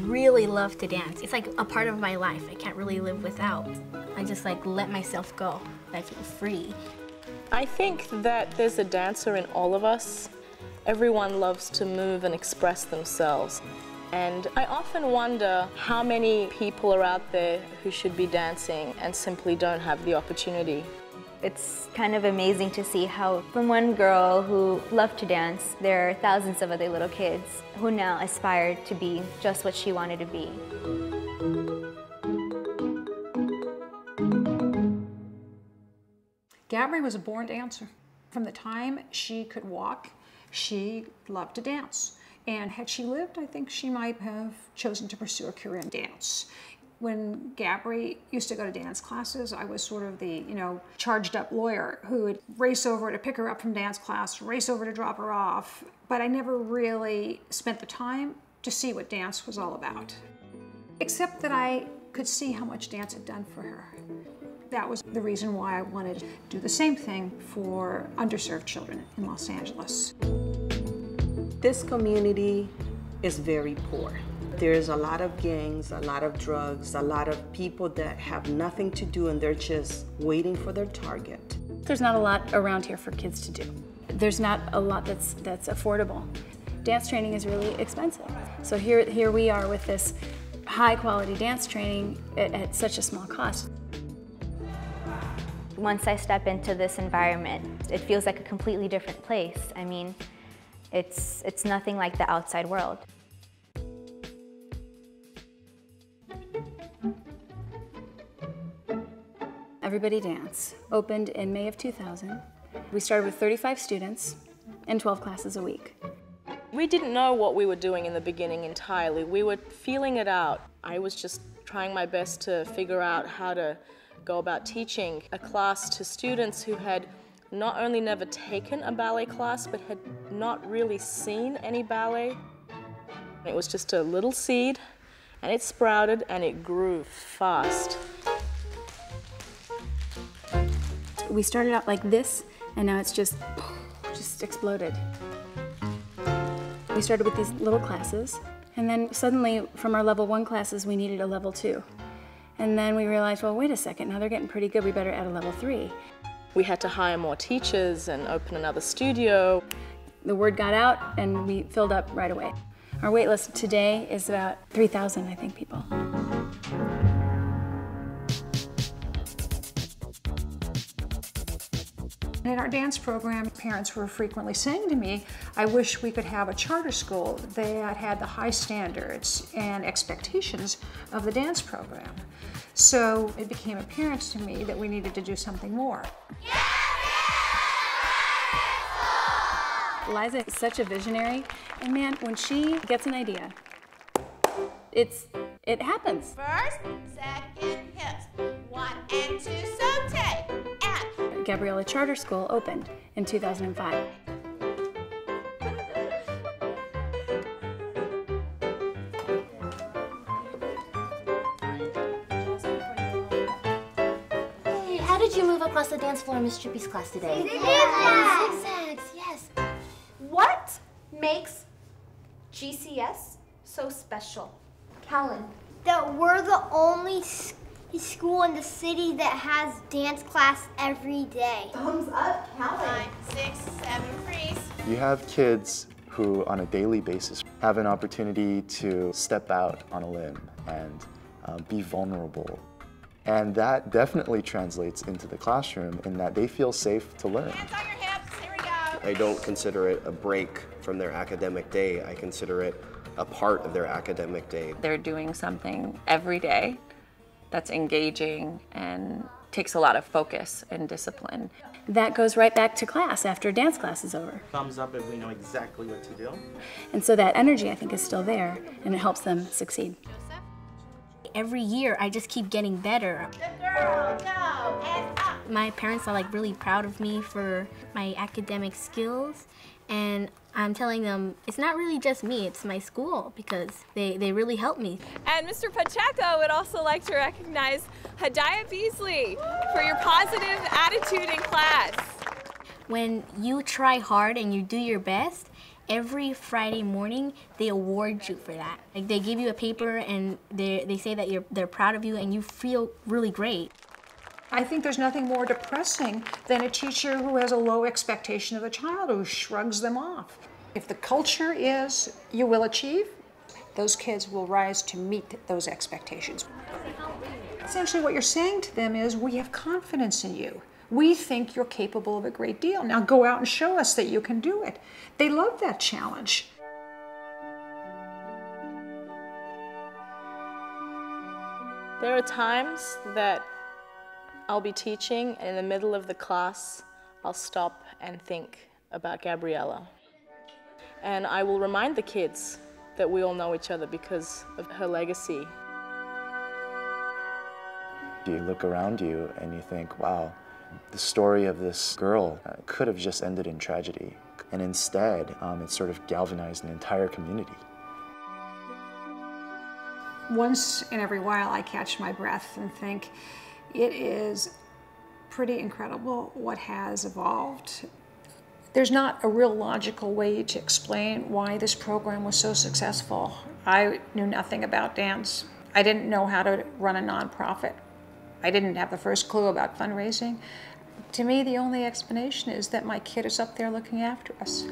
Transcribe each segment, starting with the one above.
Really love to dance. It's like a part of my life. I can't really live without. I just like let myself go. I feel free. I think that there's a dancer in all of us. Everyone loves to move and express themselves. And I often wonder how many people are out there who should be dancing and simply don't have the opportunity. It's kind of amazing to see how from one girl who loved to dance, there are thousands of other little kids who now aspire to be just what she wanted to be. Gabri was a born dancer. From the time she could walk, she loved to dance. And had she lived, I think she might have chosen to pursue a career in dance. When Gabri used to go to dance classes, I was sort of the, charged up lawyer who would race over to pick her up from dance class, race over to drop her off. But I never really spent the time to see what dance was all about. Except that I could see how much dance had done for her. That was the reason why I wanted to do the same thing for underserved children in Los Angeles. This community is very poor. There's a lot of gangs, a lot of drugs, a lot of people that have nothing to do and they're just waiting for their target. There's not a lot around here for kids to do. There's not a lot that's affordable. Dance training is really expensive. So here we are with this high quality dance training at such a small cost. Once I step into this environment, it feels like a completely different place. I mean, it's nothing like the outside world. Everybody Dance opened in May of 2000. We started with 35 students and 12 classes a week. We didn't know what we were doing in the beginning entirely. We were feeling it out. I was just trying my best to figure out how to go about teaching a class to students who had not only never taken a ballet class, but had not really seen any ballet. It was just a little seed, and it sprouted and it grew fast. We started out like this, and now it's just exploded. We started with these little classes, and then suddenly from our level 1 classes, we needed a level 2. And then we realized, well, wait a second, now they're getting pretty good, we better add a level 3. We had to hire more teachers and open another studio. The word got out, and we filled up right away. Our wait list today is about 3,000, I think, people. In our dance program, parents were frequently saying to me, I wish we could have a charter school that had the high standards and expectations of the dance program. So it became apparent to me that we needed to do something more. Liza is such a visionary, and man, when she gets an idea, it happens. First, second, hips. 1 and 2, saute. And Gabriella Charter School opened in 2005. Hey, how did you move across the dance floor in Miss Trippy's class today? zigzags, yes. What makes GCS so special? Callan. That we're the only school in the city that has dance class every day. Thumbs up, Callan. 5, 6, 7, freeze. You have kids who, on a daily basis, have an opportunity to step out on a limb and be vulnerable. And that definitely translates into the classroom in that they feel safe to learn. Hands on your hips, here we go. I don't consider it a break from their academic day. I consider it a part of their academic day. They're doing something every day that's engaging and takes a lot of focus and discipline. That goes right back to class after dance class is over. Thumbs up if we know exactly what to do. And so that energy, I think, is still there, and it helps them succeed. Every year, I just keep getting better. Good girl, go, and up. My parents are like really proud of me for my academic skills, and I'm telling them it's not really just me, it's my school, because they really helped me. And Mr. Pacheco would also like to recognize Hadaya Beasley for your positive attitude in class. When you try hard and you do your best, every Friday morning they award you for that. Like they give you a paper and they say that they're proud of you and you feel really great. I think there's nothing more depressing than a teacher who has a low expectation of a child, who shrugs them off. If the culture is you will achieve, those kids will rise to meet those expectations. Essentially what you're saying to them is, we have confidence in you. We think you're capable of a great deal. Now go out and show us that you can do it. They love that challenge. There are times that I'll be teaching and in the middle of the class, I'll stop and think about Gabriella. And I will remind the kids that we all know each other because of her legacy. You look around you and you think, wow, the story of this girl could have just ended in tragedy. And instead, it sort of galvanized an entire community. Once in every while, I catch my breath and think, it is pretty incredible what has evolved. There's not a real logical way to explain why this program was so successful. I knew nothing about dance. I didn't know how to run a nonprofit. I didn't have the first clue about fundraising. To me, the only explanation is that my kid is up there looking after us.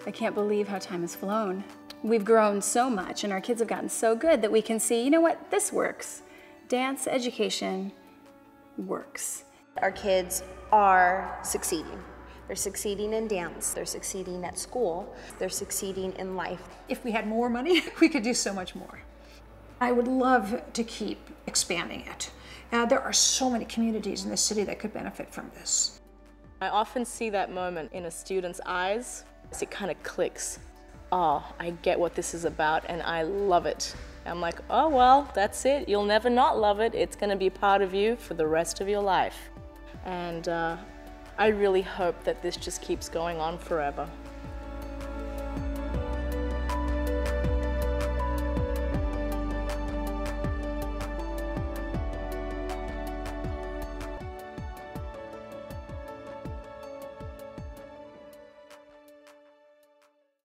I can't believe how time has flown. We've grown so much and our kids have gotten so good that we can see, you know what, this works. Dance education works. Our kids are succeeding. They're succeeding in dance, they're succeeding at school, they're succeeding in life. If we had more money, we could do so much more. I would love to keep expanding it. There are so many communities in the city that could benefit from this. I often see that moment in a student's eyes. It kind of clicks. Oh, I get what this is about and I love it. I'm like, oh well, that's it. You'll never not love it. It's going to be part of you for the rest of your life. And I really hope that this just keeps going on forever.